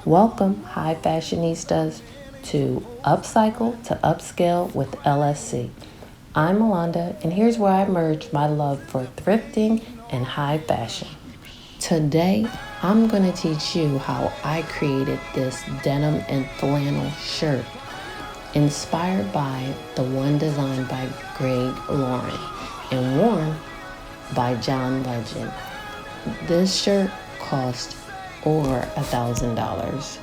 Welcome, high fashionistas, to Upcycle to Upscale with LSC. I'm Melanda, and here's where I merge my love for thrifting and high fashion. Today, I'm going to teach you how I created this denim and flannel shirt, inspired by the one designed by Greg Lauren and worn by John Legend. This shirt cost over $1,000.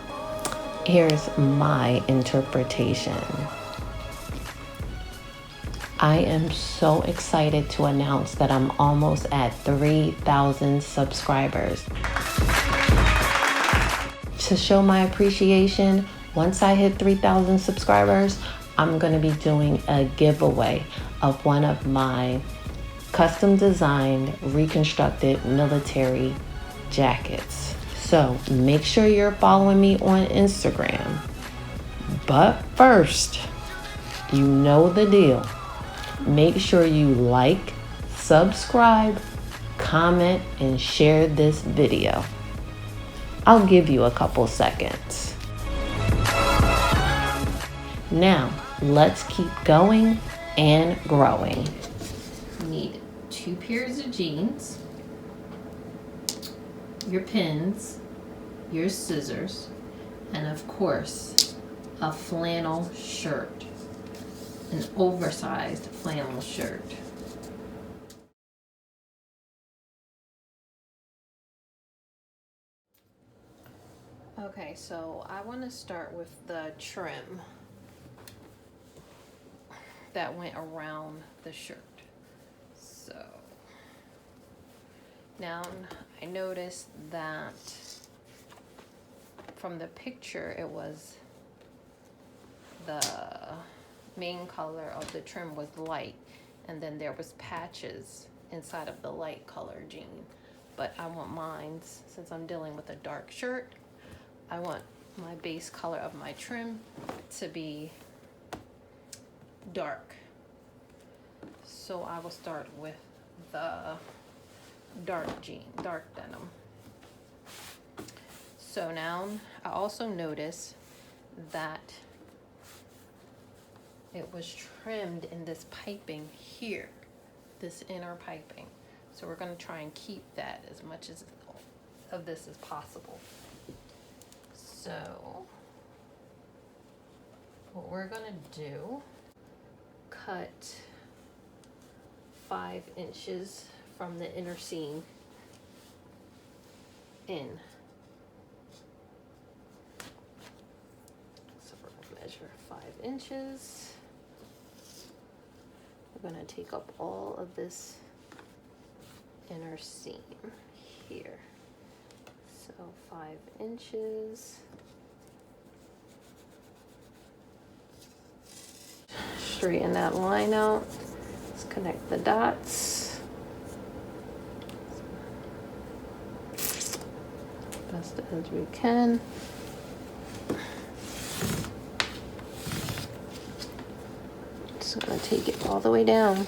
Here's my interpretation. I am so excited to announce that I'm almost at 3,000 subscribers. To show my appreciation, once I hit 3,000 subscribers, I'm going to be doing a giveaway of one of my custom designed, reconstructed military jackets. So make sure you're following me on Instagram. But first, you know the deal. Make sure you like, subscribe, comment, and share this video. I'll give you a couple seconds. Now, let's keep going and growing. You need 2 pairs of jeans, your pins, your scissors, and of course, a flannel shirt, an oversized flannel shirt. Okay, so I want to start with the trim that went around the shirt. So now I noticed that from the picture it was the main color of the trim was light, and then there was patches inside of the light color jean. But I want mine, since I'm dealing with a dark shirt, I want my base color of my trim to be dark. So I will start with the dark denim. So now I also notice that it was trimmed in this piping here, this inner piping. So we're going to try and keep that as much as of this as possible. So what we're going to do, cut 5 inches from the inner seam in. So we're going to measure 5 inches. We're going to take up all of this inner seam here. So 5 inches. Straighten that line out. Let's connect the dots. Best as we can. Just gonna take it all the way down.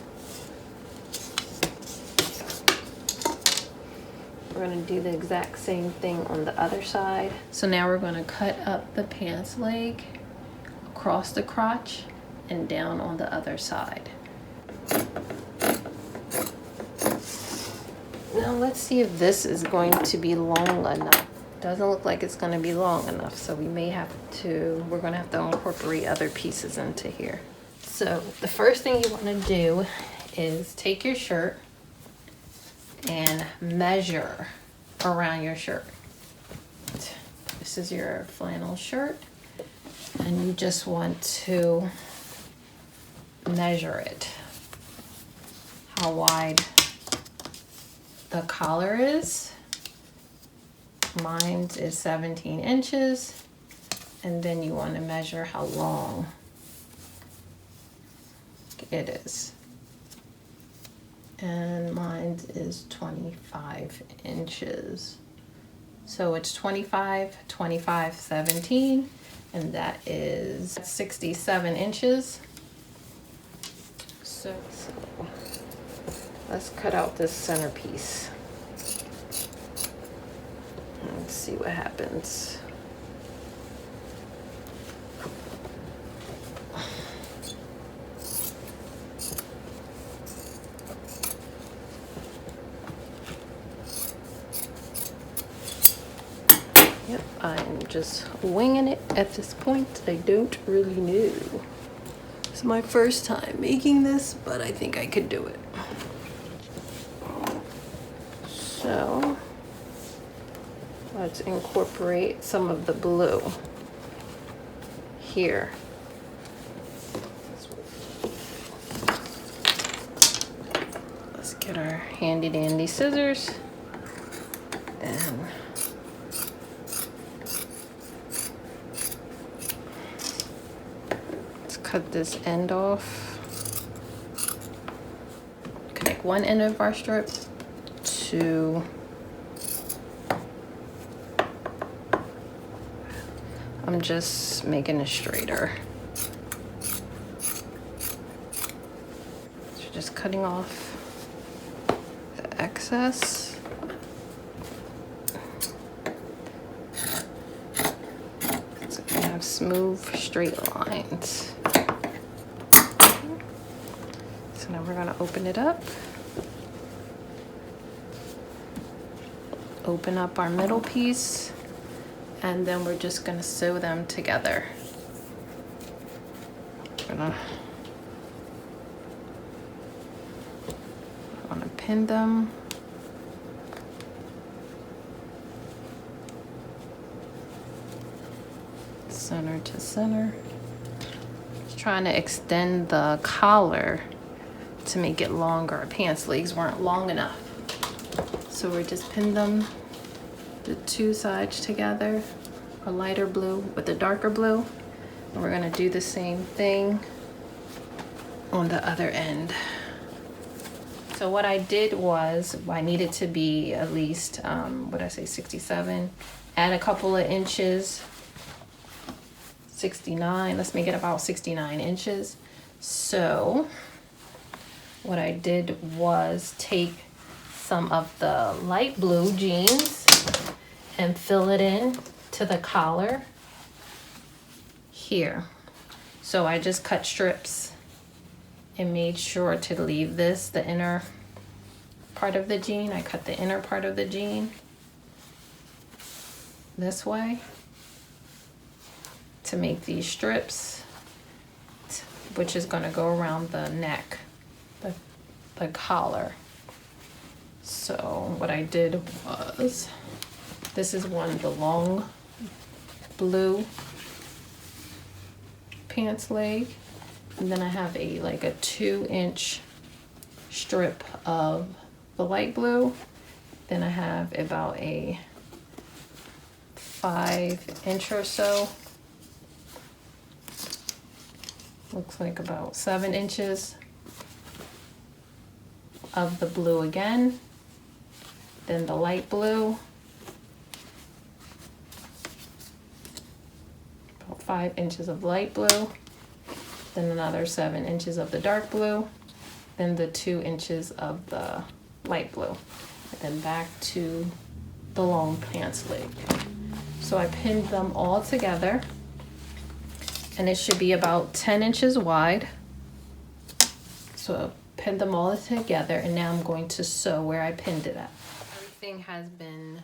We're gonna do the exact same thing on the other side. So now we're gonna cut up the pants leg across the crotch and down on the other side. Now let's see if this is going to be long enough. Doesn't look like it's going to be long enough, so we're going to have to incorporate other pieces into here. So the first thing you want to do is take your shirt and measure around your shirt. This is your flannel shirt, and you just want to measure it, how wide the collar is. Mine is 17 inches, and then you want to measure how long it is. And mine is 25 inches. So it's 25, 25, 17, and that is 67 inches. So let's cut out this centerpiece. Let's see what happens. Yep, I'm just winging it at this point. I don't really know. It's my first time making this, but I think I could do it. So let's incorporate some of the blue here. Let's get our handy dandy scissors and let's cut this end off. Connect one end of our strip to I'm just making it straighter. So just cutting off the excess. So we have smooth, straight lines. So now we're gonna open it up. Open up our middle piece. And then we're just gonna sew them together. I'm gonna pin them. Center to center. Just trying to extend the collar to make it longer. Our pants legs weren't long enough. So we're just pin them the two sides together, a lighter blue with a darker blue, and we're gonna do the same thing on the other end. So what I did was, I needed to be at least, what did I say, 67, add a couple of inches, 69, let's make it about 69 inches. So what I did was take some of the light blue jeans and fill it in to the collar here. So I just cut strips and made sure to leave this, the inner part of the jean. I cut the inner part of the jean this way to make these strips, which is going to go around the neck, the collar. So what I did was, this is one of the long blue pants leg, and then I have like a 2-inch strip of the light blue. Then I have about a 5-inch or so, looks like about 7 inches of the blue again, then the light blue, about 5 inches of light blue, then another 7 inches of the dark blue, then the 2 inches of the light blue, and then back to the long pants leg. So I pinned them all together, and it should be about 10 inches wide. So I pinned them all together, and now I'm going to sew where I pinned it at. Everything has been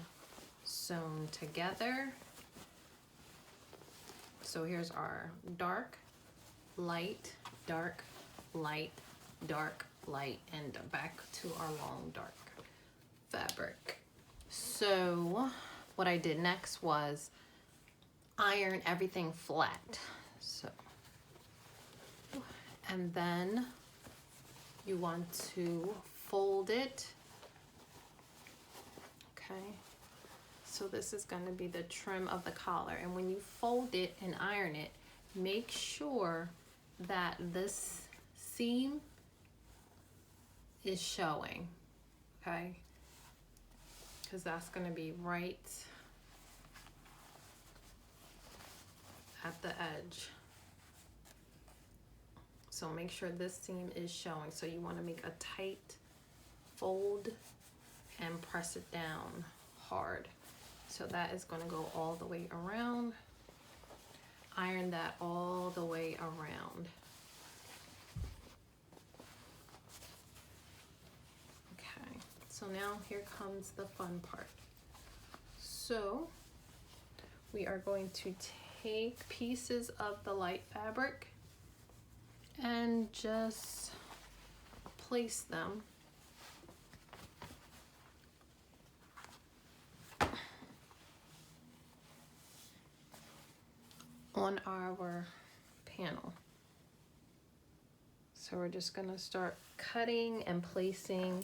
sewn together. So here's our dark, light, dark, light, dark, light, and back to our long dark fabric. So what I did next was iron everything flat. So, and then you want to fold it. Okay, so this is going to be the trim of the collar, and when you fold it and iron it, make sure that this seam is showing, okay, because that's going to be right at the edge. So make sure this seam is showing. So you want to make a tight fold and press it down hard. So that is going to go all the way around. Iron that all the way around. Okay, so now here comes the fun part. So we are going to take pieces of the light fabric and just place them on our panel. So we're just gonna start cutting and placing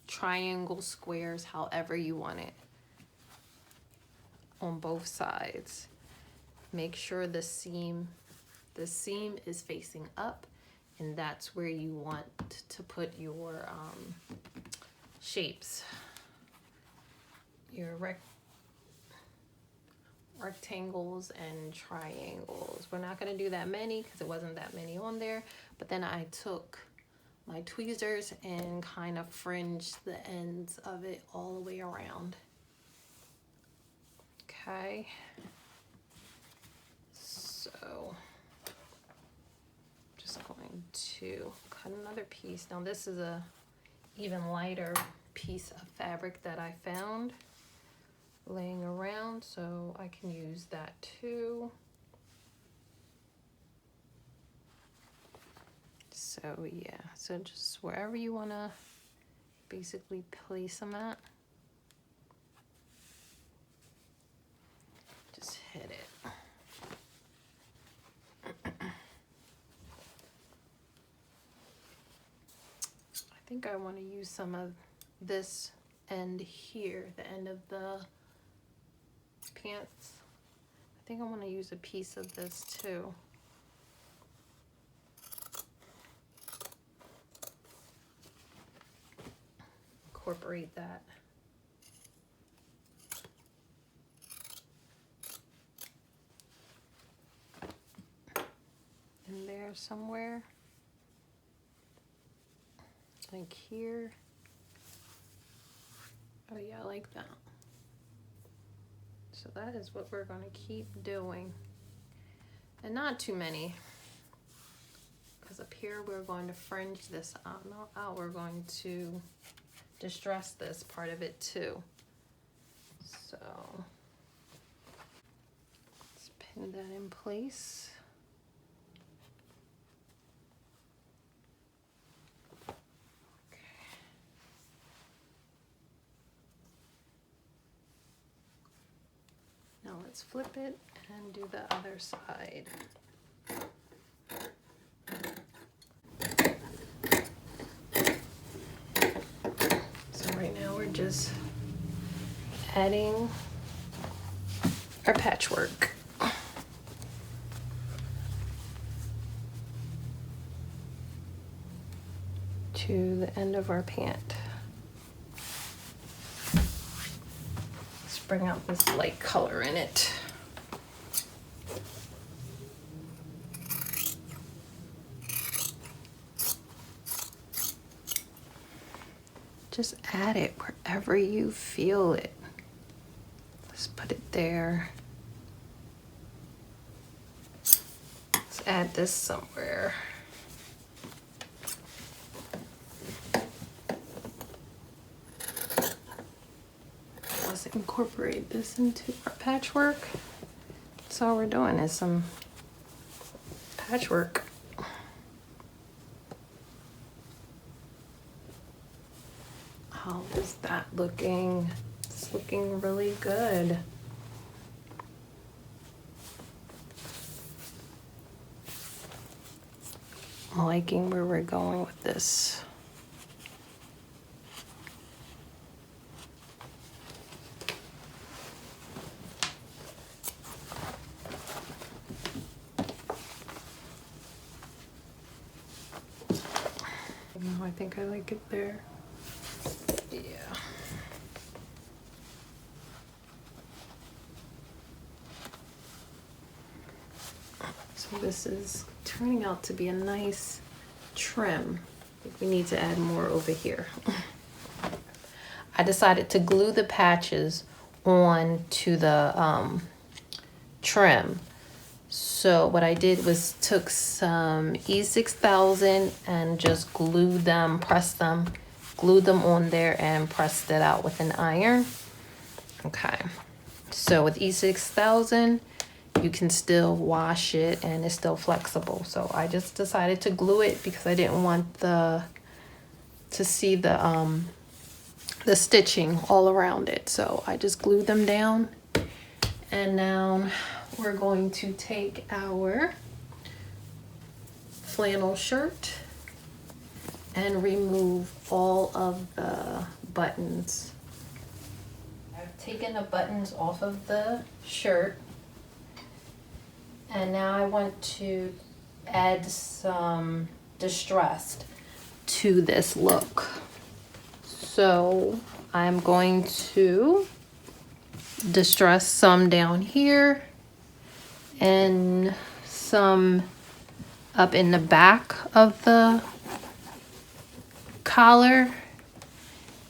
triangle squares however you want it on both sides. Make sure the seam is facing up, and that's where you want to put your shapes, your rectangles and triangles. We're not going to do that many because it wasn't that many on there, but then I took my tweezers and kind of fringed the ends of it all the way around. Okay, so just going to cut another piece. Now this is a even lighter piece of fabric that I found laying around, so I can use that too. So yeah, so just wherever you want to basically place them at, just hit it. I think I want to use some of this end here, the end of the pants. I think I want to use a piece of this too. Incorporate that. In there somewhere. Like here. Oh yeah, I like that. So that is what we're going to keep doing. And not too many. Because up here we're going to fringe this out. We're going to distress this part of it too. So let's pin that in place. Okay. Now let's flip it and do the other side. Right now we're just adding our patchwork. To the end of our pant. Let's bring out this light color in it. Just add it wherever you feel it. Let's put it there. Let's add this somewhere. Let's incorporate this into our patchwork. That's all we're doing is some patchwork. How is that looking? It's looking really good. I'm liking where we're going with this. No, I think I like it there. Yeah. So this is turning out to be a nice trim. I think we need to add more over here. I decided to glue the patches on to the trim. So what I did was took some E6000 and just glued them, glued them on there and pressed it out with an iron. Okay, so with E6000, you can still wash it and it's still flexible. So I just decided to glue it because I didn't want to see the stitching all around it. So I just glued them down. And now we're going to take our flannel shirt and remove all of the buttons. I've taken the buttons off of the shirt, and now I want to add some distress to this look. So I'm going to distress some down here and some up in the back of the collar,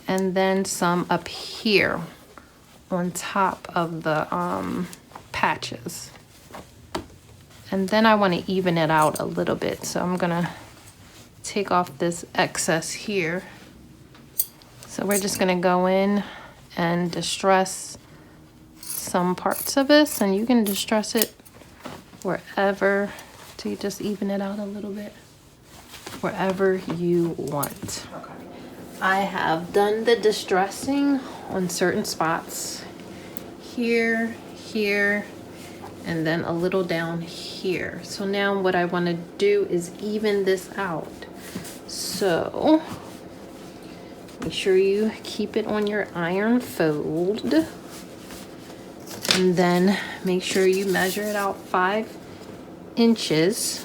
and then some up here on top of the patches. And then I want to even it out a little bit, so I'm gonna take off this excess here. So we're just gonna go in and distress some parts of this, and you can distress it wherever to just even it out a little bit, wherever you want. Okay. I have done the distressing on certain spots, here, here, and then a little down here. So now what I want to do is even this out. So make sure you keep it on your iron fold, and then make sure you measure it out 5 inches.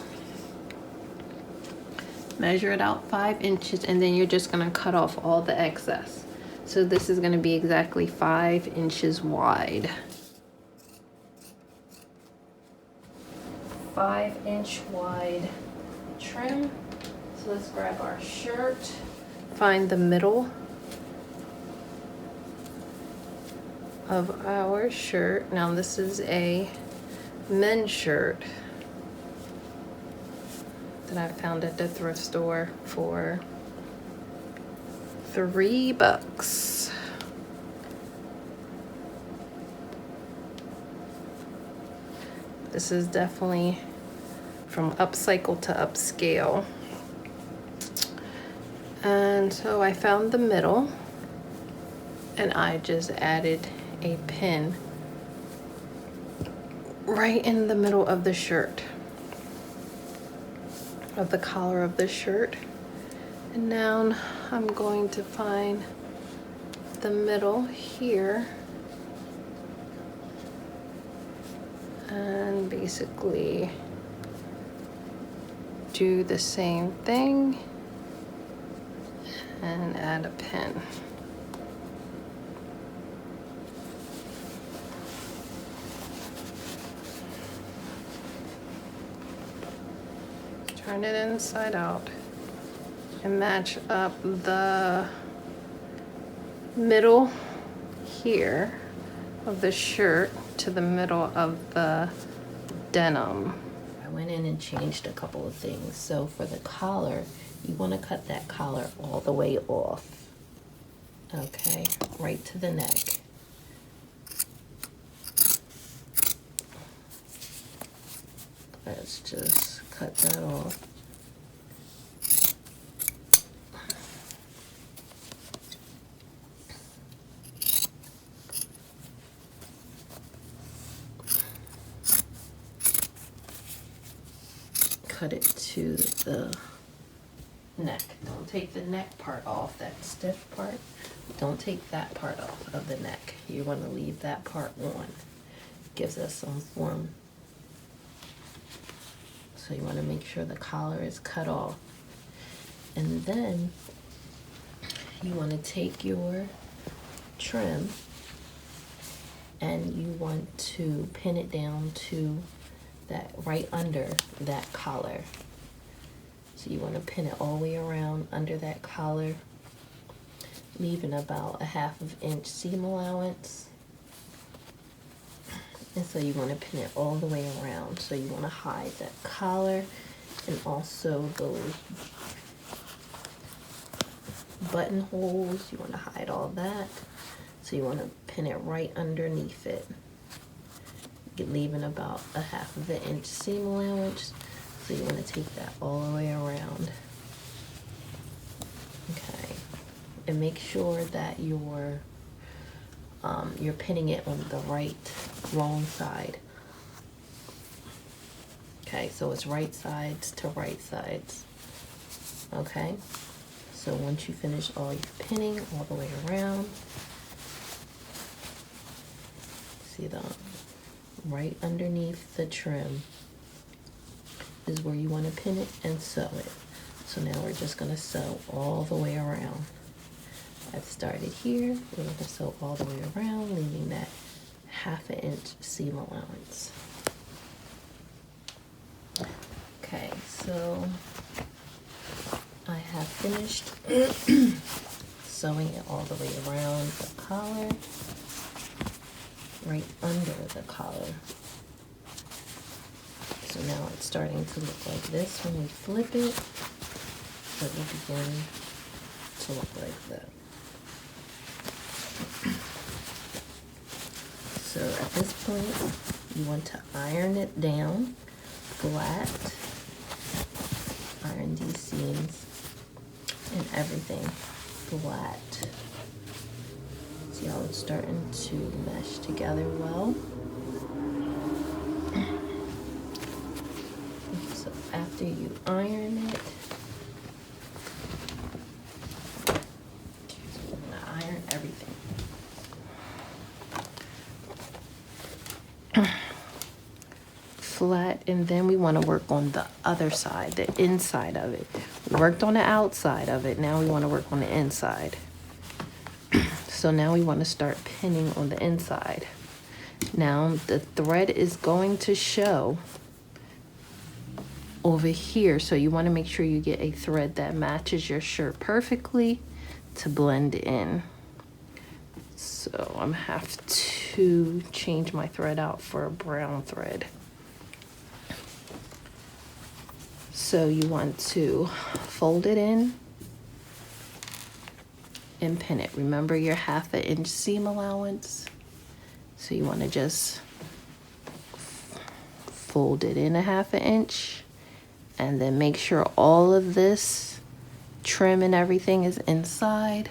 Measure it out 5 inches, and then you're just going to cut off all the excess. So this is going to be exactly 5 inches wide. 5-inch wide trim. So let's grab our shirt, find the middle of our shirt. Now this is a men's shirt that I found at the thrift store for $3. This is definitely from Upcycle to Upscale. And so I found the middle, and I just added a pin right in the middle of the shirt, of the collar of the shirt. And now I'm going to find the middle here and basically do the same thing and add a pin. Turn it inside out and match up the middle here of the shirt to the middle of the denim. I went in and changed a couple of things. So for the collar, you want to cut that collar all the way off. Okay, right to the neck. Let's just cut that off. Cut it to the neck. Don't take the neck part off, that stiff part. Don't take that part off of the neck. You want to leave that part on. Gives us some form. So you want to make sure the collar is cut off. And then you want to take your trim and you want to pin it down to that right under that collar. So you want to pin it all the way around under that collar, leaving about a 1/2 inch seam allowance. And so you want to pin it all the way around. So you want to hide that collar and also those buttonholes. You want to hide all that. So you want to pin it right underneath it. You're leaving about a 1/2 inch seam allowance, so you want to take that all the way around. Okay, and make sure that you're pinning it on the wrong side. Okay, so it's right sides to right sides. Okay, so once you finish all your pinning all the way around, see the right underneath the trim is where you want to pin it and sew it. So now we're just going to sew all the way around. I've started here, we're going to sew all the way around, leaving that 1/2 inch seam allowance. Okay, so I have finished sewing it all the way around the collar, right under the collar. So now it's starting to look like this when we flip it. So it will begin to look like that. So at this point, you want to iron it down flat. Iron these seams and everything flat. See how it's starting to mesh together well? So after you iron it, so I'm gonna iron everything. Flat, and then we want to work on the other side, the inside of it. We worked on the outside of it, now we want to work on the inside. So now we want to start pinning on the inside. Now the thread is going to show over here, so you want to make sure you get a thread that matches your shirt perfectly to blend in. So I'm gonna have to change my thread out for a brown thread. So you want to fold it in and pin it. Remember your 1/2 inch seam allowance. So you want to just fold it in a 1/2 inch and then make sure all of this trim and everything is inside.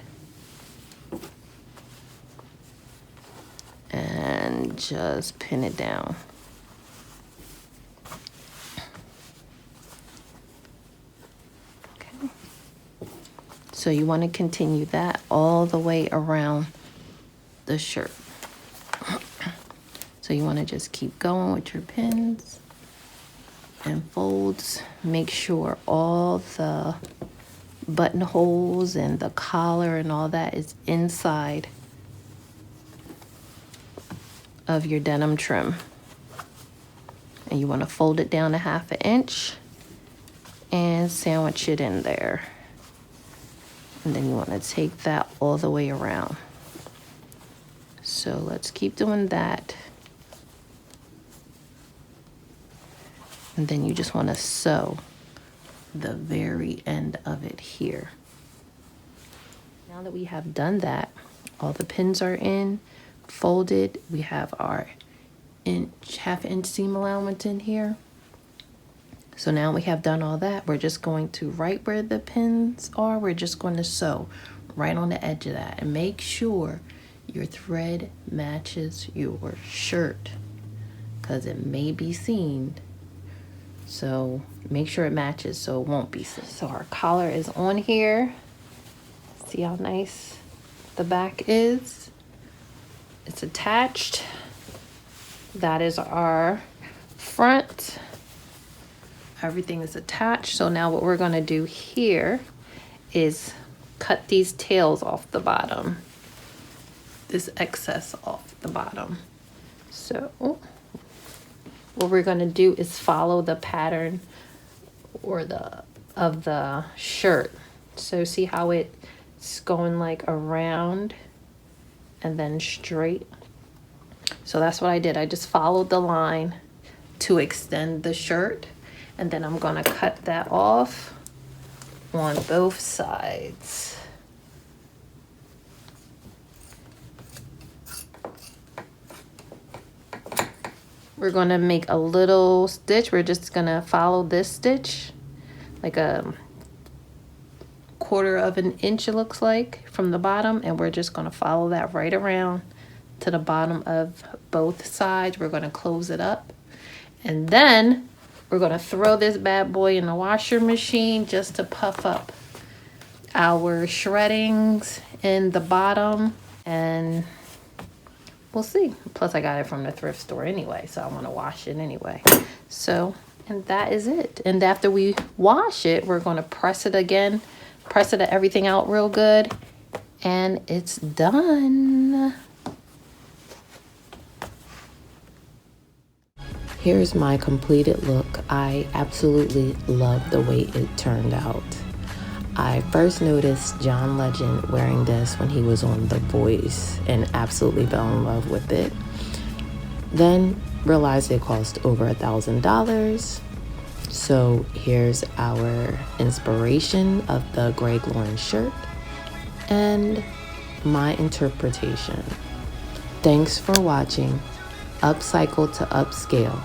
And just pin it down. So you want to continue that all the way around the shirt. So you want to just keep going with your pins and folds. Make sure all the buttonholes and the collar and all that is inside of your denim trim. And you want to fold it down a 1/2 inch and sandwich it in there. And then you want to take that all the way around. So let's keep doing that. And then you just want to sew the very end of it here. Now that we have done that, all the pins are in, folded. We have our 1/2 inch seam allowance in here. So now we have done all that. We're just going to, right where the pins are, we're just going to sew right on the edge of that. And make sure your thread matches your shirt, because it may be seamed. So make sure it matches so it won't be seamed. So our collar is on here. See how nice the back is? It's attached. That is our front. Everything is attached. So now what we're going to do here is cut these tails off the bottom, this excess off the bottom. So what we're going to do is follow the pattern or of the shirt. So see how it's going like around and then straight. So that's what I did. I just followed the line to extend the shirt. And then I'm going to cut that off on both sides. we're gonna make a little stitch. We're just gonna follow this stitch, like a 1/4 of an inch it looks like from the bottom, and we're just gonna follow that right around to the bottom of both sides. We're gonna close it up, and then we're gonna throw this bad boy in the washer machine just to puff up our shreddings in the bottom, and we'll see. Plus I got it from the thrift store anyway, so I want to wash it anyway. So, and that is it. And after we wash it, we're going to press it again, press it everything out real good, and it's done. Here's my completed look. I absolutely love the way it turned out. I first noticed John Legend wearing this when he was on The Voice and absolutely fell in love with it. Then realized it cost over $1,000. So here's our inspiration of the Greg Lawrence shirt and my interpretation. Thanks for watching Upcycle to Upscale.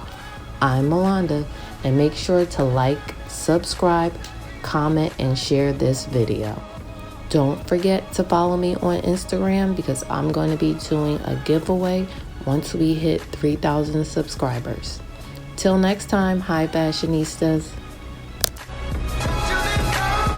I'm Melanda, and make sure to like, subscribe, comment, and share this video. Don't forget to follow me on Instagram because I'm going to be doing a giveaway once we hit 3,000 subscribers. Till next time, hi fashionistas.